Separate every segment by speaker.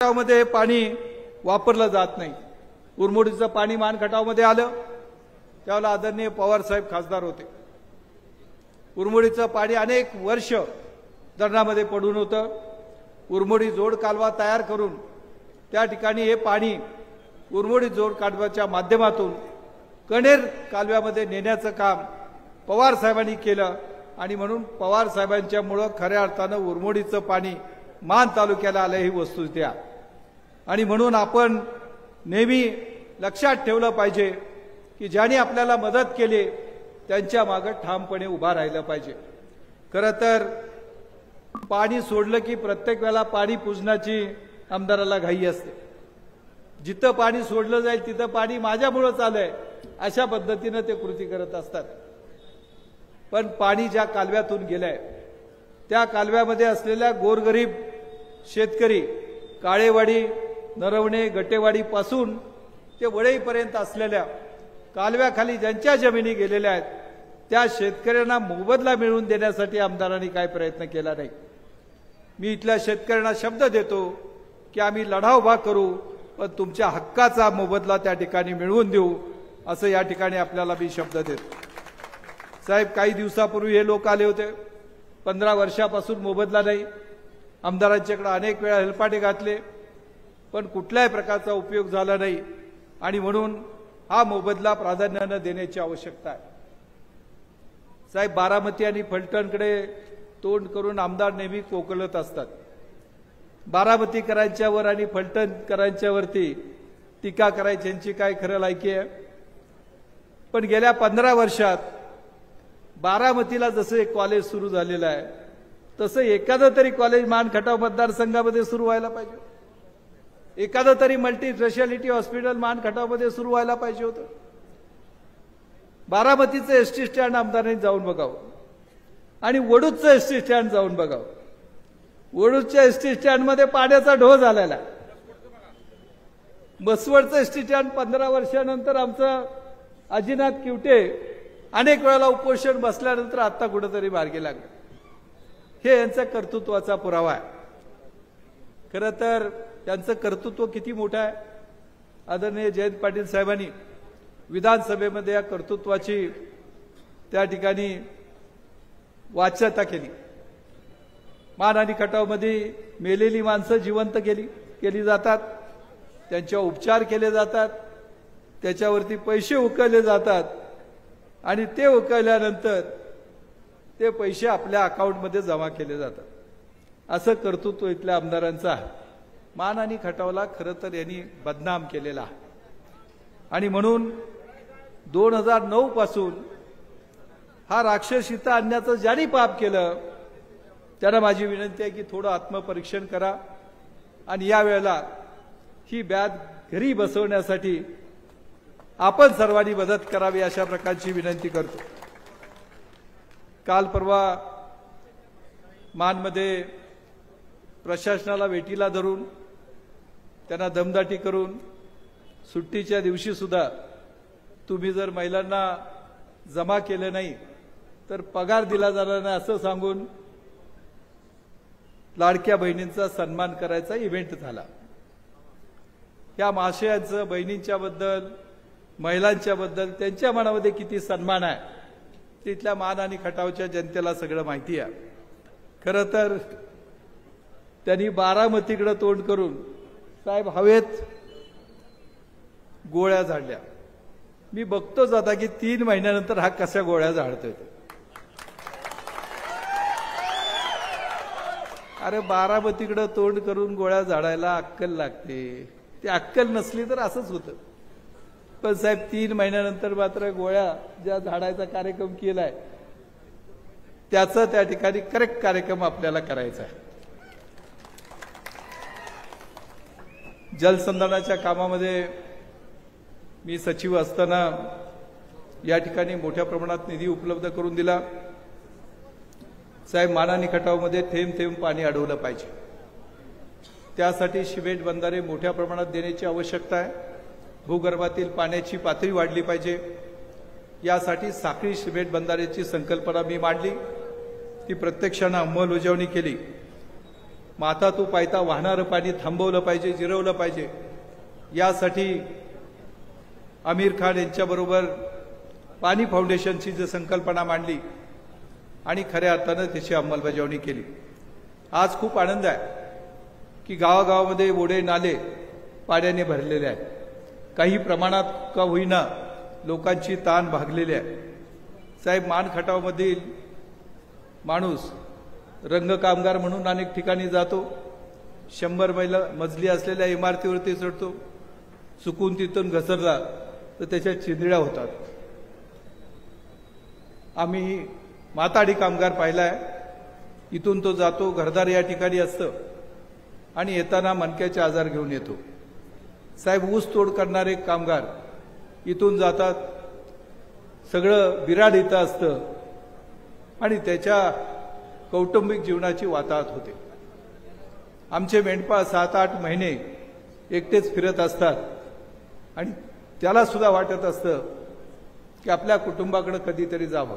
Speaker 1: मध्ये पाणी वापरलं जात नाही। उरमोडीचं पाणी मानखटावमध्ये आलं त्यावेळेला आदरणीय पवार साहेब खासदार होते। उरमोडीचं पाणी अनेक वर्ष धरणामध्ये पडून होतं। उरमोडी जोड कालवा तयार करून त्या ठिकाणी हे पाणी उरमोडी जोड कालव्याच्या माध्यमातून कणेर कालव्यामध्ये नेण्याचं काम पवार साहेबांनी केलं आणि म्हणून पवार साहेबांच्यामुळे खऱ्या अर्थानं उरमोडीचं पाणी मान तालुक्याला आलं ही वस्तुस्थिती आहे। आणि म्हणून आपण नेहमी लक्षात ठेवलं पाहिजे की ज्यांनी आपल्याला मदत केली त्यांच्या मागे ठामपणे उभा राहिलं पाहिजे। खरं तर पाणी सोडलं की प्रत्येक वेळेला पाणी पुजण्याची आमदाराला घाई असते। जिथं पाणी सोडलं जाईल तिथं पाणी माझ्यामुळे चाललंय अशा पद्धतीने ते कृती करत असतात। पण पाणी ज्या कालव्यातून गेलंय त्या कालव्यामध्ये असलेल्या गोरगरीब शेतकरी काळेवाडी नरवणे गटेवाडी पासून ते वडईपर्यंत असलेल्या कालव्याखाली ज्यांच्या जमिनी गेलेल्या आहेत त्या शेतकऱ्यांना मोबदला मिळवून देण्यासाठी आमदारांनी काय प्रयत्न केला नाही। मी इथल्या शेतकऱ्यांना शब्द देतो की आम्ही लढा उभा करू पण तुमच्या हक्काचा मोबदला त्या ठिकाणी मिळवून देऊ असं या ठिकाणी आपल्याला मी शब्द देतो। साहेब काही दिवसापूर्वी हे लोक आले होते 15 वर्षापासून मोबदला नाही। आमदारांच्याकडे अनेक वेळा हेलपाटे घातले पण कुठल्याही प्रकारचा उपयोग झाला नाही आणि म्हणून हा मोबदला प्राधान्याने देण्याची आवश्यकता आहे। साहेब बारामती आणि फलटणकडे तोंड करून आमदार नेहमी कोकलत असतात। बारामतीकरांच्यावर आणि फलटणकरांच्यावरती टीका करायची यांची काय खरं लायकी आहे। पण गेल्या 15 वर्षात बारामतीला जसं एक कॉलेज सुरू झालेलं आहे तसं एखादं तरी कॉलेज मानखटाव मतदारसंघामध्ये सुरू व्हायला पाहिजे। एखादं तरी मल्टी स्पेशालिटी हॉस्पिटल मानखटावमध्ये सुरू व्हायला पाहिजे होतं। बारामतीचं एसटी स्टँड आमदारांनी जाऊन बघावं आणि वडूजचं एसटी स्टँड जाऊन बघावं। वडूजच्या एसटी स्टँडमध्ये पाण्याचा ढो झालेला आहे। बसवडचं एसटी स्टँड 15 वर्षानंतर आमचं अजिनाथ किवटे अनेक वेळेला उपोषण बसल्यानंतर आता कुठेतरी मार्गी लागले। हे यांच्या कर्तृत्वाचा पुरावा आहे। खरं तर त्यांचं कर्तृत्व किती मोठं आहे। आदरणीय जयंत पाटील साहेबांनी विधानसभेमध्ये या कर्तृत्वाची त्या ठिकाणी वाच्यता केली। मान आणि खटावमध्ये मेलेली माणसं जिवंत केली जातात, त्यांच्यावर उपचार केले जातात, त्याच्यावरती पैसे उकळले जातात आणि ते उकळल्यानंतर ते पैसे आपल्या अकाउंटमध्ये जमा केले जातात। असं कर्तृत्व इथल्या आमदारांचं आहे। मान आणि खटावला खरं तर यांनी बदनाम केलेला आहे आणि म्हणून 2009 पासून हा राक्षस इथं आणण्याचं ज्यांनी पाप केलं त्यांना माझी विनंती आहे की थोडं आत्मपरीक्षण करा आणि या वेळेला ही बॅग घरी बसवण्यासाठी आपण सर्वांनी मदत करावी अशा प्रकारची विनंती करतो। काल परवा मानमध्ये प्रशासनाला वेटीला धरून त्यांना दमदाटी करून सुट्टीच्या दिवशी सुद्धा तुम्ही जर महिलांना जमा केलं नाही तर पगार दिला जाणार नाही असं सांगून लाडक्या बहिणींचा सन्मान करायचा इव्हेंट झाला। या महाशयांचं बहिणींच्या बद्दल महिलांच्या बद्दल त्यांच्या मनामध्ये किती सन्मान आहे तिथल्या मान आणि खटावच्या जनतेला सगळं माहिती आहे। खरं तर त्यांनी बारामतीकडे तोंड करून साहेब हवेत गोळ्या झाडल्या। मी बघतोच आता की 3 महिन्यानंतर हा कशा गोळ्या झाडतोय। अरे बारामतीकडे तोंड करून गोळ्या झाडायला अक्कल लागते, ती अक्कल नसली तर असंच होतं। पण साहेब 3 महिन्यानंतर मात्र गोळ्या ज्या झाडायचा कार्यक्रम केलाय त्याचा त्या ठिकाणी करेक्ट कार्यक्रम आपल्याला करायचा आहे। जलसंधारणाच्या कामामध्ये मी सचिव असताना या ठिकाणी मोठ्या प्रमाणात निधी उपलब्ध करून दिला। साहेब मान आणि खटावमध्ये थेंब थेंब पाणी अडवलं पाहिजे, त्यासाठी सिमेंट बंधारे मोठ्या प्रमाणात देण्याची आवश्यकता आहे। भूगर्भातील पाण्याची पातळी वाढली पाहिजे, यासाठी साखळी सिमेंट बंधाऱ्याची संकल्पना मी मांडली, ती प्रत्यक्षाने अंमलबजावणी केली। माथा तू पायता वाहणारं पाणी थांबवलं पाहिजे, जिरवलं पाहिजे. यासाठी आमिर खान यांच्याबरोबर पाणी फाउंडेशनची जी संकल्पना मांडली आणि खऱ्या अर्थानं त्याची अंमलबजावणी केली. आज खूप आनंद आहे की गावागावामध्ये ओढे नाले पाण्याने भरलेले आहेत. काही प्रमाणात का होईना लोकांची ताण भागलेली आहे. साहेब, मानखटावमधील माणूस रंग कामगार म्हणून अनेक ठिकाणी जातो, 100 मजली असलेल्या इमारतीवरती चढतो, चुकून तिथून घसरला तर त्याच्या चिंधड्या होतात. आम्ही माताडी कामगार पाहिलाय. इथून तो जातो, घरदार या ठिकाणी असतं आणि येताना मणक्याचे आजार घेऊन येतो. साहेब, ऊस तोड करणारे कामगार इथून जातात, सगळं बिराड इथं असतं आणि त्याच्या कौटुंबिक जीवनाची वाताहत होते. आमचे मेंढपाळ 7-8 महिने एकटेच फिरत असतात आणि त्याला सुद्धा वाटत असतं की आपल्या कुटुंबाकडे कधीतरी जावं.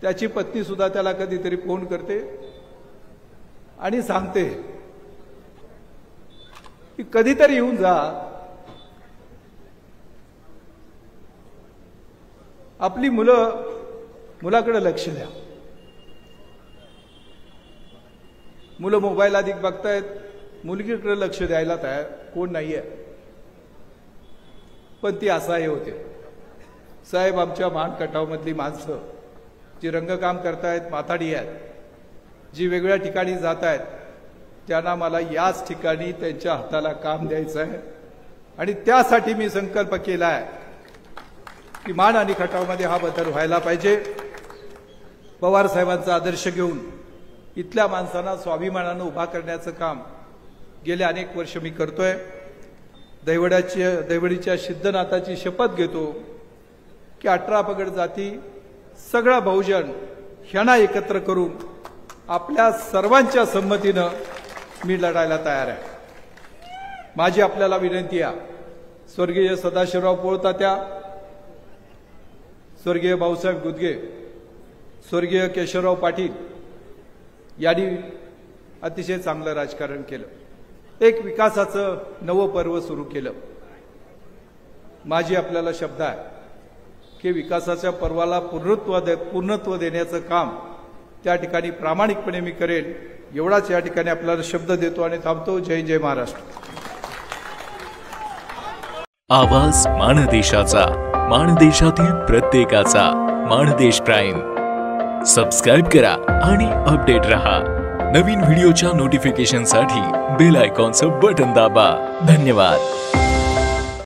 Speaker 1: त्याची पत्नी सुद्धा त्याला कधीतरी फोन करते आणि सांगते की कधीतरी येऊन जा, आपली मुलाकडे लक्ष द्या. मुलं मोबाईल अधिक बघतायत, मुलगीकडे लक्ष द्यायला तयार कोण नाहीये. पण ती असहाय्य होते. साहेब, आमच्या मानखटावमधली माणसं जी रंगकाम करतायत, माथाडी आहेत, जी वेगवेगळ्या ठिकाणी जात आहेत, त्यांना मला याच ठिकाणी त्यांच्या हाताला काम द्यायचं आहे आणि त्यासाठी मी संकल्प केला आहे की मान आणि खटावमध्ये हा बदल व्हायला पाहिजे. पवार साहेबांचा आदर्श घेऊन इथल्या माणसांना स्वाभिमानानं उभा करण्याचं काम गेले अनेक वर्ष मी करतोय. दैवडीच्या सिद्धनाथाची शपथ घेतो की 18 पगड जाती सगळा बहुजन ह्यांना एकत्र करून आपल्या सर्वांच्या संमतीनं मी लढायला तयार आहे. माझी आपल्याला विनंती आहे, स्वर्गीय सदाशिवराव पोळतात्या, स्वर्गीय भाऊसाहेब गुदगे, स्वर्गीय केशवराव पाटील यांनी अतिशय चांगलं राजकारण केलं. एक विकासाचं नवं पर्व सुरू केलं. माझी आपल्याला शब्द आहे की विकासाच्या पर्वाला पूर्णत्व देण्याचं काम त्या ठिकाणी प्रामाणिकपणे मी करेन. एवढाच या ठिकाणी आपल्याला शब्द देतो आणि थांबतो. जय जय महाराष्ट्र.
Speaker 2: आवाज माणदेशाचा, माणदेशातील प्रत्येकाचा. माणदेश प्राईम सबस्क्राईब करा आणि अपडेट रहा. नवीन व्हिडिओच्या नोटिफिकेशनसाठी बेल आयकॉनचं बटन दाबा. धन्यवाद.